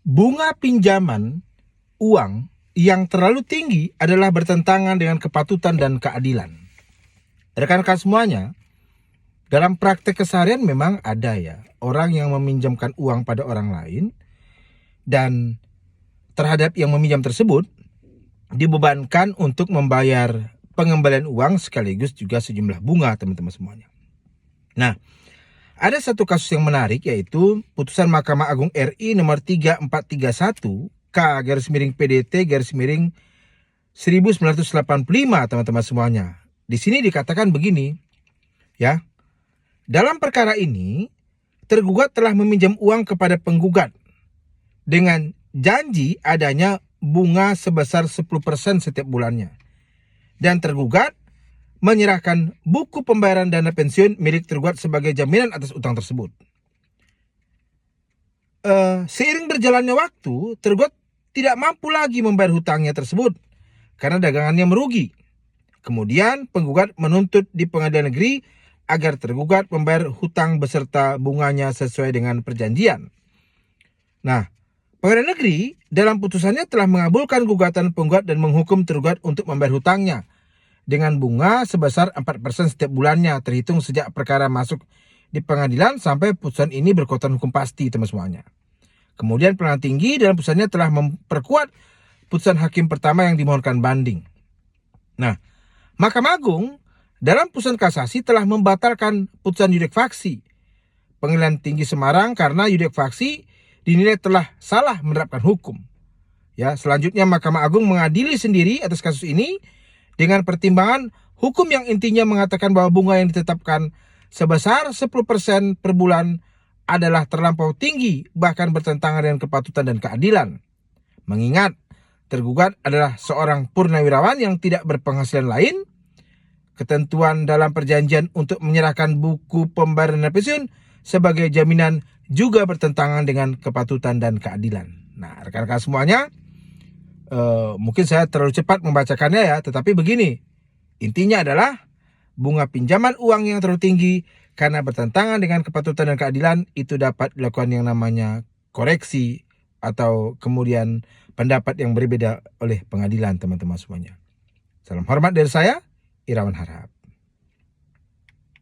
Bunga pinjaman uang yang terlalu tinggi adalah bertentangan dengan kepatutan dan keadilan. Rekan-rekan semuanya, dalam praktek keseharian memang ada ya orang yang meminjamkan uang pada orang lain dan terhadap yang meminjam tersebut dibebankan untuk membayar pengembalian uang sekaligus juga sejumlah bunga, teman-teman semuanya. Nah, ada satu kasus yang menarik yaitu putusan Mahkamah Agung RI nomor 3431 K/1985 teman-teman semuanya. Di sini dikatakan begini, ya. Dalam perkara ini, tergugat telah meminjam uang kepada penggugat dengan janji adanya bunga sebesar 10% setiap bulannya. Dan tergugat menyerahkan buku pembayaran dana pensiun milik tergugat sebagai jaminan atas utang tersebut. Seiring berjalannya waktu, tergugat tidak mampu lagi membayar hutangnya tersebut karena dagangannya merugi. Kemudian penggugat menuntut di pengadilan negeri agar tergugat membayar hutang beserta bunganya sesuai dengan perjanjian. Nah, pengadilan negeri dalam putusannya telah mengabulkan gugatan penggugat dan menghukum tergugat untuk membayar hutangnya dengan bunga sebesar 4% setiap bulannya terhitung sejak perkara masuk di pengadilan sampai putusan ini berkekuatan hukum pasti, teman semuanya. Kemudian pengadilan tinggi dalam putusannya telah memperkuat putusan hakim pertama yang dimohonkan banding. Nah, Mahkamah Agung dalam putusan kasasi telah membatalkan putusan yudek faksi Pengadilan Tinggi Semarang karena yudek faksi dinilai telah salah menerapkan hukum. Ya, selanjutnya Mahkamah Agung mengadili sendiri atas kasus ini dengan pertimbangan hukum yang intinya mengatakan bahwa bunga yang ditetapkan sebesar 10% per bulan adalah terlampau tinggi bahkan bertentangan dengan kepatutan dan keadilan. Mengingat tergugat adalah seorang purnawirawan yang tidak berpenghasilan lain, ketentuan dalam perjanjian untuk menyerahkan buku pembayaran dana pensiun sebagai jaminan juga bertentangan dengan kepatutan dan keadilan. Nah, rekan-rekan semuanya, mungkin saya terlalu cepat membacakannya ya, tetapi begini, intinya adalah bunga pinjaman uang yang terlalu tinggi karena bertentangan dengan kepatutan dan keadilan itu dapat dilakukan yang namanya koreksi atau kemudian pendapat yang berbeda oleh pengadilan, teman-teman semuanya. Salam hormat dari saya, Irawan Harahap.